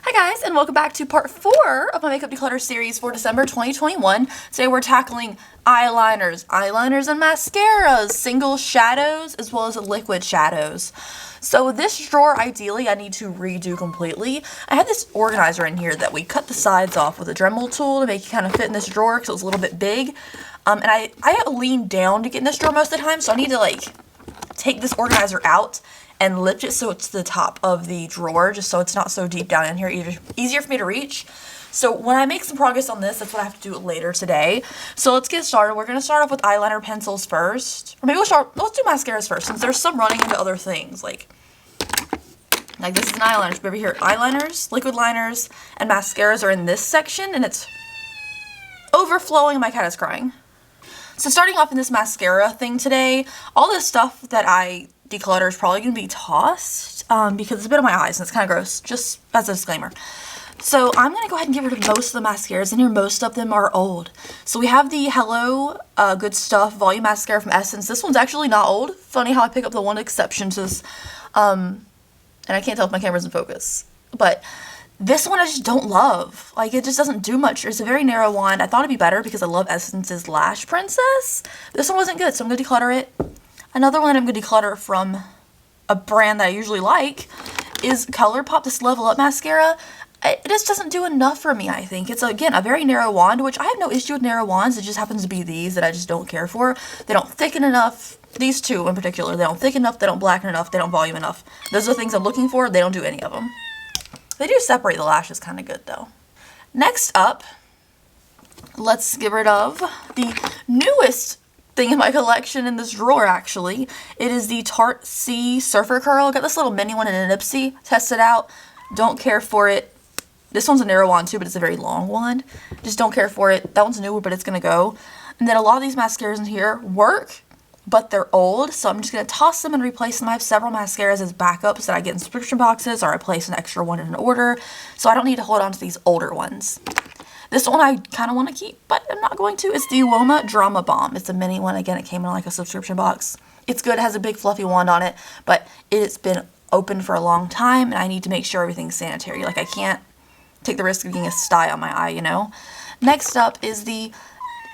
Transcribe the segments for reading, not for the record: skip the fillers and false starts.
Hi guys, and welcome back to part 4 of my Makeup Declutter series for December 2021. Today we're tackling eyeliners, and mascaras, single shadows, as well as liquid shadows. So this drawer, ideally, I need to redo completely. I had this organizer in here that we cut the sides off with a Dremel tool to make it kind of fit in this drawer because it was a little bit big. And I leaned down to get in this drawer most of the time, so I need to take this organizer out and lift it so it's the top of the drawer, just so it's not so deep down in here, easier for me to reach. So when I make some progress on this, that's what I have to do later today. So let's get started. We're going to start off with eyeliner pencils first. Or maybe let's do mascaras first, since there's some running into other things. Like this is an eyeliner. So over here, eyeliners, liquid liners, and mascaras are in this section, and it's overflowing. My cat is crying. So starting off in this mascara thing today, all this stuff that I declutter is probably going to be tossed because it's a bit on my eyes and it's kind of gross, just as a disclaimer. So I'm going to go ahead and get rid of most of the mascaras in here. Most of them are old. So we have the Hello Good Stuff Volume Mascara from Essence. This one's actually not old. Funny how I pick up the one exception to this. And I can't tell if my camera's in focus. But this one I just don't love. It just doesn't do much. It's a very narrow wand. I thought it'd be better because I love Essence's Lash Princess. This one wasn't good, so I'm going to declutter it. Another one I'm going to declutter from a brand that I usually like is Colourpop, this Level Up mascara. It just doesn't do enough for me, I think. It's, again, a very narrow wand, which I have no issue with narrow wands. It just happens to be these that I just don't care for. They don't thicken enough. These two in particular, they don't thicken enough, they don't blacken enough, they don't volume enough. Those are the things I'm looking for. They don't do any of them. They do separate the lashes kind of good, though. Next up, let's get rid of the newest thing in my collection in this drawer, actually. It is the Tarte C Surfer Curl. I got this little mini one in a Nipsey. Test it out. Don't care for it. This one's a narrow wand too, but it's a very long wand. Just don't care for it. That one's newer, but it's going to go. And then a lot of these mascaras in here work, but they're old, so I'm just going to toss them and replace them. I have several mascaras as backups that I get in subscription boxes, or I place an extra one in an order, so I don't need to hold on to these older ones. This one I kind of want to keep, but I'm not going to. It's the Uoma Drama Bomb. It's a mini one. Again, it came in a subscription box. It's good. It has a big fluffy wand on it, but it's been open for a long time, and I need to make sure everything's sanitary. I can't take the risk of getting a sty on my eye, you know? Next up is the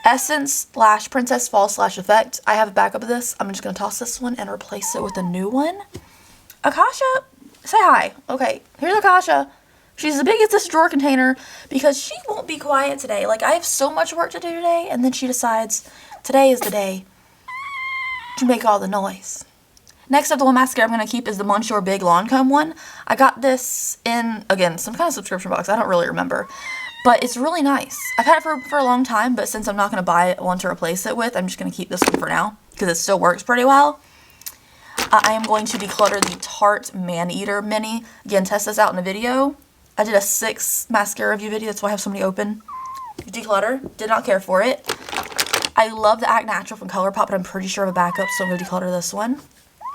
Essence Lash Princess False Lash Effect. I have a backup of this. I'm just going to toss this one and replace it with a new one. Akasha, say hi. Okay, here's Akasha. She's as big as this drawer container because she won't be quiet today. I have so much work to do today, and then she decides today is the day to make all the noise. Next up, the one mascara I'm going to keep is the Monsieur Big Lancome one. I got this in, again, some kind of subscription box. I don't really remember. But it's really nice. I've had it for a long time, but since I'm not going to buy one to replace it with, I'm just going to keep this one for now because it still works pretty well. I am going to declutter the Tarte Maneater Mini. Again, test this out in a video. I did a 6 mascara review video, that's why I have so many open. Declutter. Did not care for it. I love the Act Natural from Colourpop, but I'm pretty sure I have a backup, so I'm going to declutter this one.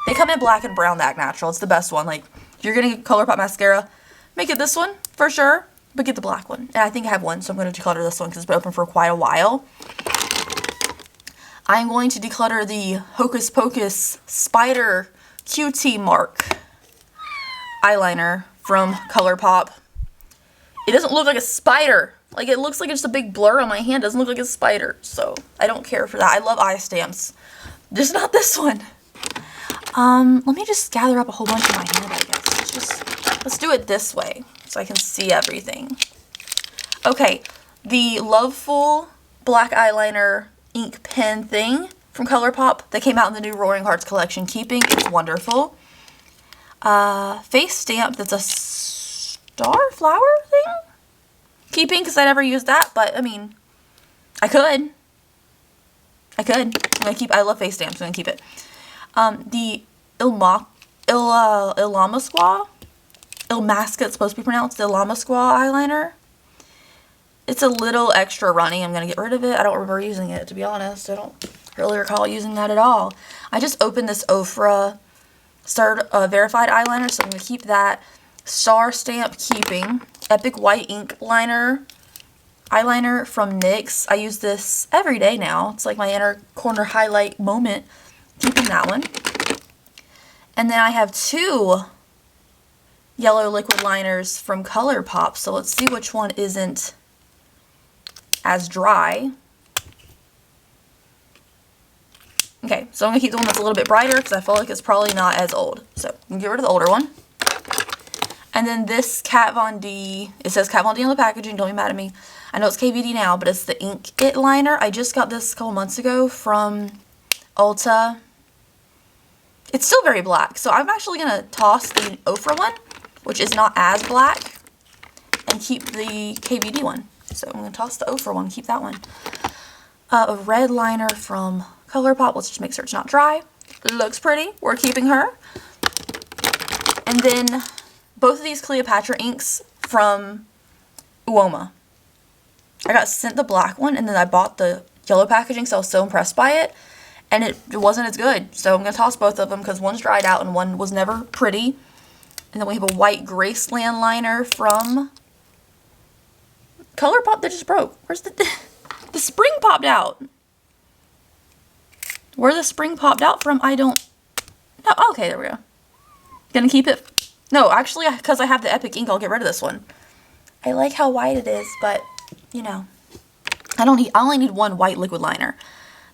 They come in black and brown, the Act Natural. It's the best one. If you're getting a Colourpop mascara, make it this one, for sure. But get the black one. And I think I have one, so I'm going to declutter this one because it's been open for quite a while. I'm going to declutter the Hocus Pocus Spider QT Mark eyeliner from Colourpop. It doesn't look like a spider. It looks like it's just a big blur on my hand. It doesn't look like a spider. So I don't care for that. I love eye stamps. Just not this one. Let me just gather up a whole bunch in my hand, I guess. Let's do it this way so I can see everything. Okay, the Loveful black eyeliner ink pen thing from Colourpop that came out in the new Roaring Hearts collection. Keeping, it's wonderful. Face stamp that's a star flower thing? Keeping, because I never used that, but I mean, I could. I'm going to keep, I love face stamps, I'm going to keep it. The Ilmaska, it's supposed to be pronounced, the Ilmaska eyeliner. It's a little extra runny. I'm going to get rid of it. I don't remember using it, to be honest. I don't really recall using that at all. I just opened this Ofra verified eyeliner, so I'm going to keep that. Star Stamp Keeping. Epic White Ink eyeliner from NYX. I use this every day now. It's like my inner corner highlight moment. Keeping that one. And then I have 2 yellow liquid liners from Colourpop. So let's see which one isn't as dry. Okay, so I'm going to keep the one that's a little bit brighter because I feel like it's probably not as old. So I'm going to get rid of the older one. And then this Kat Von D, it says Kat Von D on the packaging, don't be mad at me. I know it's KVD now, but it's the Ink It liner. I just got this a couple months ago from Ulta. It's still very black, so I'm actually going to toss the Ofra one, which is not as black, and keep the KVD one. So I'm going to toss the Ofra one, keep that one. A red liner from Colourpop. Let's just make sure it's not dry. Looks pretty. We're keeping her. And then both of these Cleopatra inks from Uoma. I got sent the black one, and then I bought the yellow packaging, so I was so impressed by it. And it wasn't as good. So I'm going to toss both of them because one's dried out and one was never pretty. And then we have a white Graceland liner from Colourpop that just broke. Where's the spring popped out? Where the spring popped out from, I don't know. Oh, okay, there we go. Gonna keep it. No, actually, because I have the Epic ink, I'll get rid of this one. I like how white it is, but, you know, I only need one white liquid liner.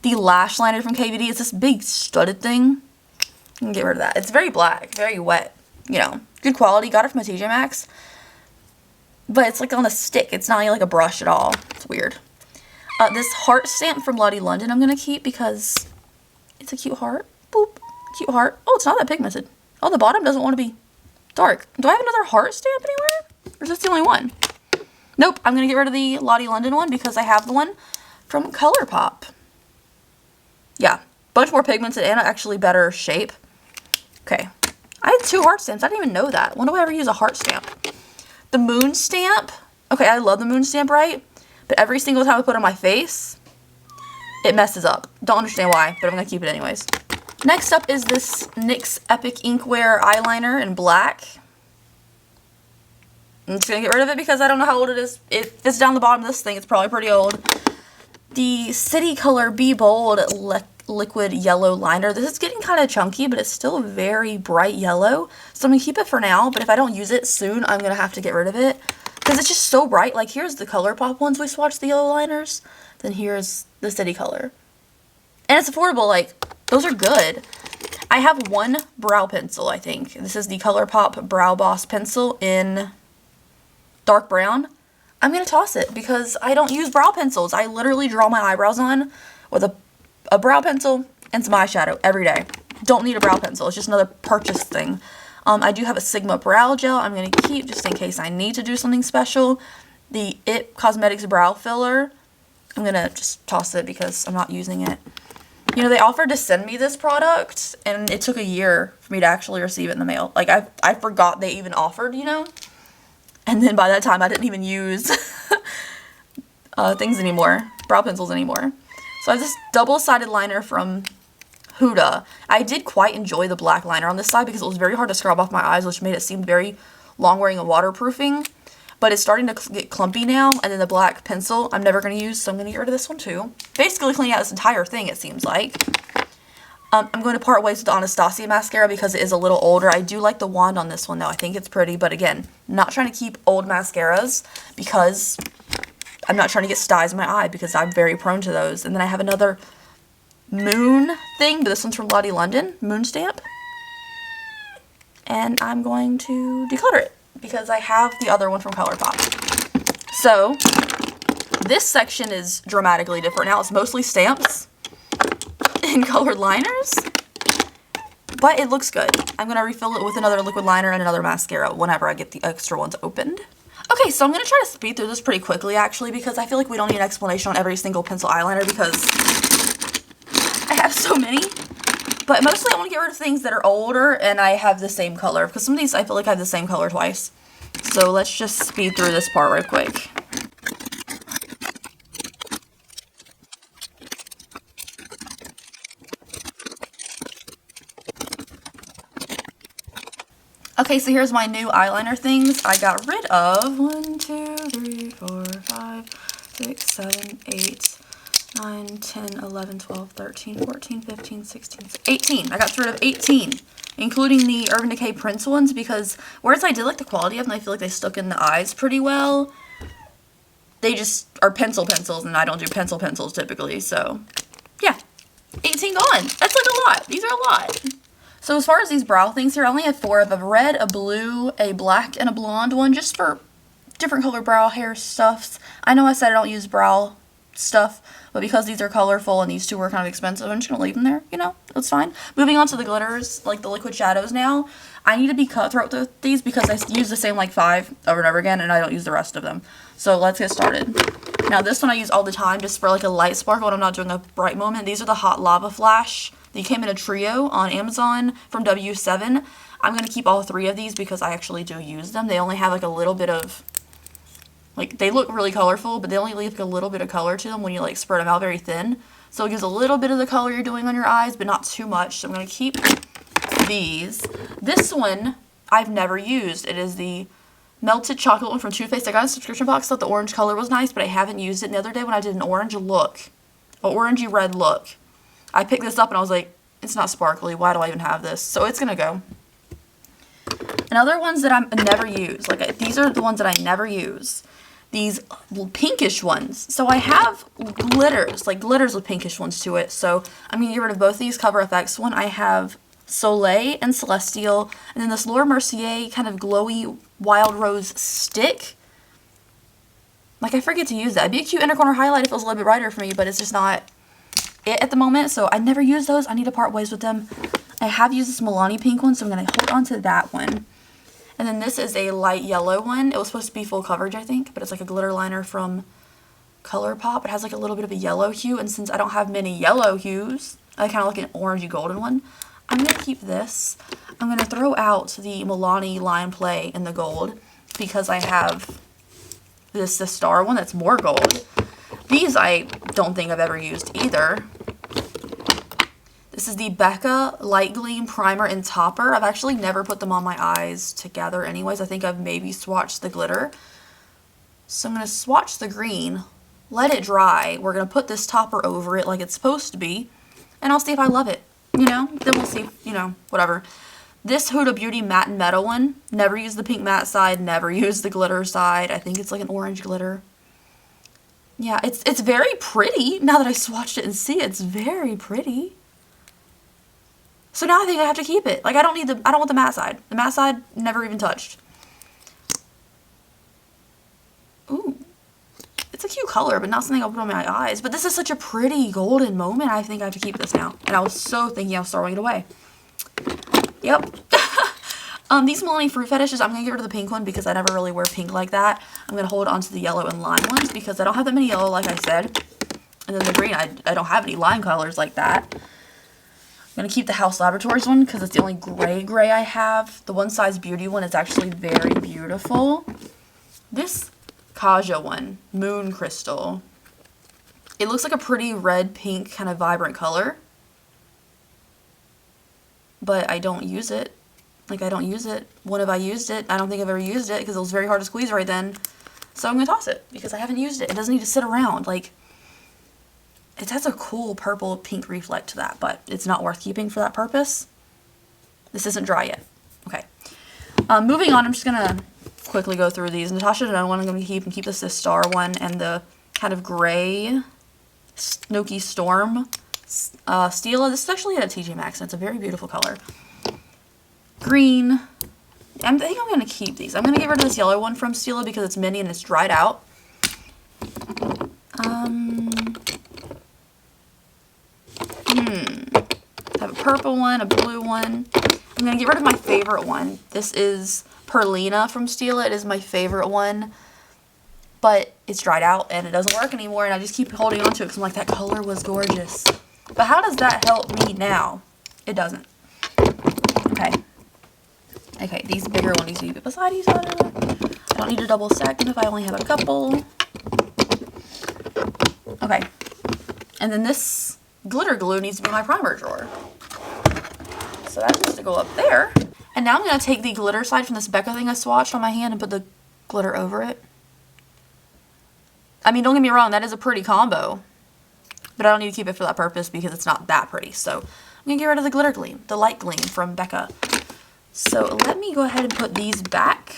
The lash liner from KVD is this big studded thing. I can get rid of that. It's very black, very wet. You know, good quality. Got it from a TJ Maxx. But it's like on a stick. It's not like a brush at all. It's weird. This heart stamp from Lottie London I'm going to keep because it's a cute heart. Boop. Cute heart. Oh, it's not that pigmented. Oh, the bottom doesn't want to be dark. Do I have another heart stamp anywhere? Or is this the only one? Nope. I'm going to get rid of the Lottie London one because I have the one from Colourpop. Yeah, bunch more pigmented and actually better shape. Okay, I had 2 heart stamps. I didn't even know that. When do I ever use a heart stamp? The moon stamp. Okay, I love the moon stamp, right? But every single time I put it on my face, it messes up. Don't understand why, but I'm going to keep it anyways. Next up is this NYX Epic Inkware eyeliner in black. I'm just going to get rid of it because I don't know how old it is. If it's down the bottom of this thing, it's probably pretty old. The City Color Be Bold liquid yellow liner. This is getting kind of chunky, but it's still very bright yellow. So I'm going to keep it for now, but if I don't use it soon, I'm going to have to get rid of it. Because it's just so bright. Like, here's the Colourpop ones we swatched, the yellow liners. Then here's the City Color. And it's affordable. Like, those are good. I have one brow pencil, I think. This is the Colourpop Brow Boss pencil in dark brown. I'm going to toss it because I don't use brow pencils. I literally draw my eyebrows on with a brow pencil and some eyeshadow every day. Don't need a brow pencil. It's just another purchase thing. I do have a Sigma brow gel I'm going to keep just in case I need to do something special. The IT Cosmetics brow filler. I'm going to just toss it because I'm not using it. You know, they offered to send me this product and it took a year for me to actually receive it in the mail. Like, I forgot they even offered, you know? And then by that time, I didn't even use things anymore, brow pencils anymore. So I have this double-sided liner from Huda. I did quite enjoy the black liner on this side because it was very hard to scrub off my eyes, which made it seem very long-wearing and waterproofing. But it's starting to get clumpy now, and then the black pencil I'm never going to use, so I'm going to get rid of this one too. Basically cleaning out this entire thing, it seems like. I'm going to part ways with the Anastasia mascara because it is a little older. I do like the wand on this one though. I think it's pretty, but again, not trying to keep old mascaras because I'm not trying to get styes in my eye because I'm very prone to those. And then I have another moon thing, but this one's from Lottie London, moon stamp. And I'm going to declutter it because I have the other one from Colourpop. So this section is dramatically different now. It's mostly stamps and colored liners, but it looks good. I'm going to refill it with another liquid liner and another mascara whenever I get the extra ones opened. Okay, so I'm going to try to speed through this pretty quickly actually because I feel like we don't need an explanation on every single pencil eyeliner because I have so many. But mostly I want to get rid of things that are older and I have the same color because some of these I feel like I have the same color twice. So let's just speed through this part right quick. Okay, so here's my new eyeliner things. I got rid of 1, 2, 3, 4, 5, 6, 7, 8, 9, 10, 11, 12, 13, 14, 15, 16, 18. I got rid of 18, including the Urban Decay Prince ones, because whereas I did like the quality of them, I feel like they stuck in the eyes pretty well. They just are pencils, and I don't do pencils typically, so yeah. 18 gone. That's like a lot. These are a lot. So as far as these brow things here, I only have 4 of a red, a blue, a black, and a blonde one, just for different color brow hair stuffs. I know I said I don't use brow stuff, but because these are colorful and these 2 were kind of expensive, I'm just going to leave them there, you know, that's fine. Moving on to the glitters, like the liquid shadows now. I need to be cutthroat with these because I use the same like 5 over and over again, and I don't use the rest of them. So let's get started. Now this one I use all the time just for like a light sparkle when I'm not doing a bright moment. These are the Hot Lava Flash. They came in a trio on Amazon from W7. I'm going to keep all 3 of these because I actually do use them. They only have like a little bit of, like, they look really colorful, but they only leave like a little bit of color to them when you like spread them out very thin. So it gives a little bit of the color you're doing on your eyes, but not too much. So I'm going to keep these. This one I've never used. It is the melted chocolate one from Too Faced. I got a subscription box, thought the orange color was nice, but I haven't used it. And the other day when I did an orange look, an orangey red look, I picked this up and I was like, it's not sparkly. Why do I even have this? So it's going to go. And other ones that I never use, like these are the ones that I never use. These pinkish ones. So I have glitters, like glitters with pinkish ones to it. So I'm going to get rid of both these Cover FX one. I have Soleil and Celestial, and then this Laura Mercier kind of glowy wild rose stick. Like, I forget to use that. It'd be a cute inner corner highlight if it was a little bit brighter for me, but it's just not it at the moment, so I never use those. I need to part ways with them. I have used this Milani pink one, so I'm going to hold on to that one. And then this is a light yellow one. It was supposed to be full coverage, I think, but it's like a glitter liner from Colourpop. It has like a little bit of a yellow hue, and since I don't have many yellow hues, I kind of like an orangey golden one. I'm going to keep this. I'm going to throw out the Milani Line Play in the gold because I have the star one that's more gold. These I don't think I've ever used either. This is the Becca Light Gleam Primer and Topper. I've actually never put them on my eyes together anyways. I think I've maybe swatched the glitter. So I'm going to swatch the green, let it dry. We're going to put this topper over it like it's supposed to be, and I'll see if I love it. You know, then we'll see, you know, whatever. This Huda Beauty Matte and Metal one, never used the pink matte side, never used the glitter side. I think it's like an orange glitter. Yeah, it's very pretty. Now that I swatched it and see it, it's very pretty. So now I think I have to keep it. Like, I don't want the matte side. The matte side, never even touched. Ooh. It's a cute color, but not something I'll put on my eyes. But this is such a pretty golden moment. I think I have to keep this now. And I was so thinking I was throwing it away. Yep. These Milani Fruit Fetishes, I'm going to get rid of the pink one because I never really wear pink like that. I'm going to hold on to the yellow and lime ones because I don't have that many yellow, like I said. And then the green, I don't have any lime colors like that. I'm going to keep the House Laboratories one because it's the only gray I have. The One Size Beauty one is actually very beautiful. This Kaja one, Moon Crystal. It looks like a pretty red, pink, kind of vibrant color. But I don't use it. Like, I don't use it. When have I used it? I don't think I've ever used it because it was very hard to squeeze right then. So I'm going to toss it because I haven't used it. It doesn't need to sit around. Like, it has a cool purple pink reflect to that, but it's not worth keeping for that purpose. This isn't dry yet. Okay. Moving on, I'm just going to quickly go through these. Natasha Denona one I'm going to keep this star one, and the kind of gray Snoky Storm Stila. This is actually at a TJ Maxx, and it's a very beautiful color. Green. I think I'm going to keep these. I'm going to get rid of this yellow one from Stila because it's mini and it's dried out. I have a purple one, a blue one. I'm going to get rid of my favorite one. This is Perlina from Stila. It is my favorite one, but it's dried out and it doesn't work anymore, and I just keep holding on to it because I'm like, that color was gorgeous. But how does that help me now? It doesn't. Okay. Okay, these bigger ones need to be beside each other. I don't need to double stack them if I only have a couple. Okay. And then this glitter glue needs to be in my primer drawer. So that needs to go up there. And now I'm going to take the glitter side from this Becca thing I swatched on my hand and put the glitter over it. I mean, don't get me wrong, that is a pretty combo. but I don't need to keep it for that purpose because it's not that pretty. So I'm going to get rid of the glitter gleam, the light gleam from Becca. So let me go ahead and put these back.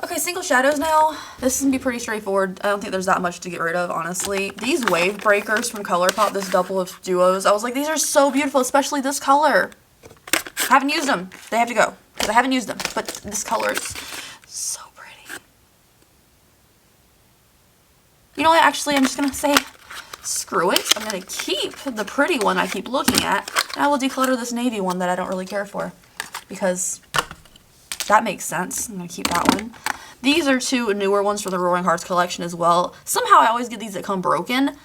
Okay, single shadows now. This is going to be pretty straightforward. I don't think there's that much to get rid of, honestly. These wave breakers from Colourpop, this double of duos, I was like, these are so beautiful, especially this color. I haven't used them. They have to go because I haven't used them, but this color is so pretty. You know what? Actually, I'm just going to say, screw it. I'm going to keep the pretty one I keep looking at, and I will declutter this navy one that I don't really care for because that makes sense. I'm going to keep that one. These are two newer ones for the Roaring Hearts collection as well. Somehow I always get these that come broken.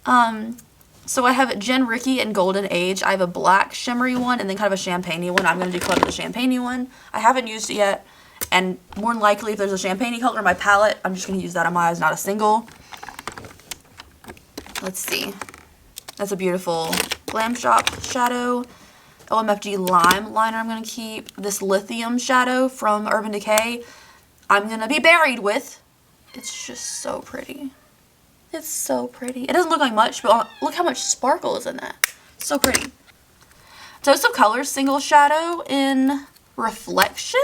So I have Jen Ricky and Golden Age. I have a black shimmery one and then kind of a champagne-y one. I'm going to declutter the champagne-y one. I haven't used it yet. And more than likely, if there's a champagne-y color in my palette, I'm just going to use that on my eyes, not a single. Let's see. That's a beautiful Glam Shop shadow. OMFG Lime liner I'm going to keep. This Lithium shadow from Urban Decay I'm going to be buried with. It's just so pretty. It's so pretty. It doesn't look like much, but look how much sparkle is in that. So pretty. Dose of Colors single shadow in Reflection.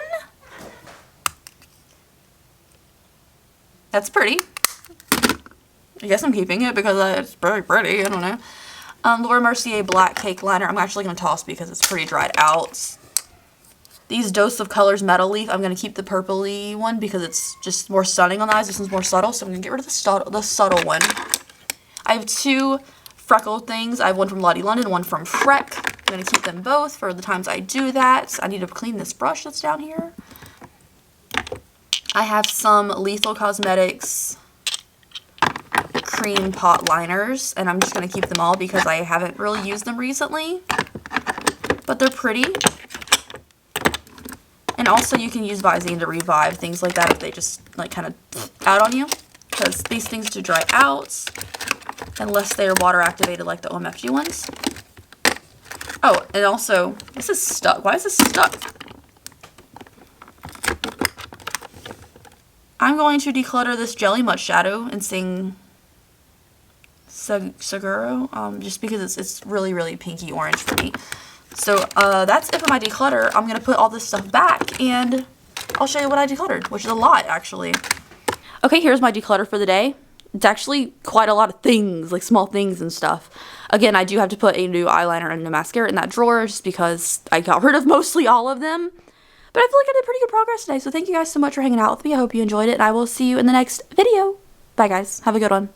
That's pretty. I guess I'm keeping it because it's very pretty. I don't know. Laura Mercier Black Cake Liner. I'm actually going to toss because it's pretty dried out. These Dose of Colors Metal Leaf. I'm going to keep the purpley one because it's just more stunning on the eyes. This one's more subtle, so I'm going to get rid of the subtle one. I have two freckled things. I have one from Lottie London, one from Freck. I'm going to keep them both for the times I do that. I need to clean this brush that's down here. I have some Lethal Cosmetics cream pot liners, and I'm just going to keep them all because I haven't really used them recently, but they're pretty. And also you can use Visine to revive things like that if they just like kind of out on you, because these things do dry out unless they are water activated like the OMFG ones. Oh, and also this is stuck. Why is this stuck? I'm going to declutter this Jelly Mutt shadow and sing Seguro, just because it's really, really pinky orange for me. So that's it for my declutter. I'm going to put all this stuff back and I'll show you what I decluttered, which is a lot actually. Okay, here's my declutter for the day. It's actually quite a lot of things, like small things and stuff. Again, I do have to put a new eyeliner and a mascara in that drawer just because I got rid of mostly all of them. But I feel like I did pretty good progress today, so thank you guys so much for hanging out with me. I hope you enjoyed it, and I will see you in the next video. Bye guys, have a good one.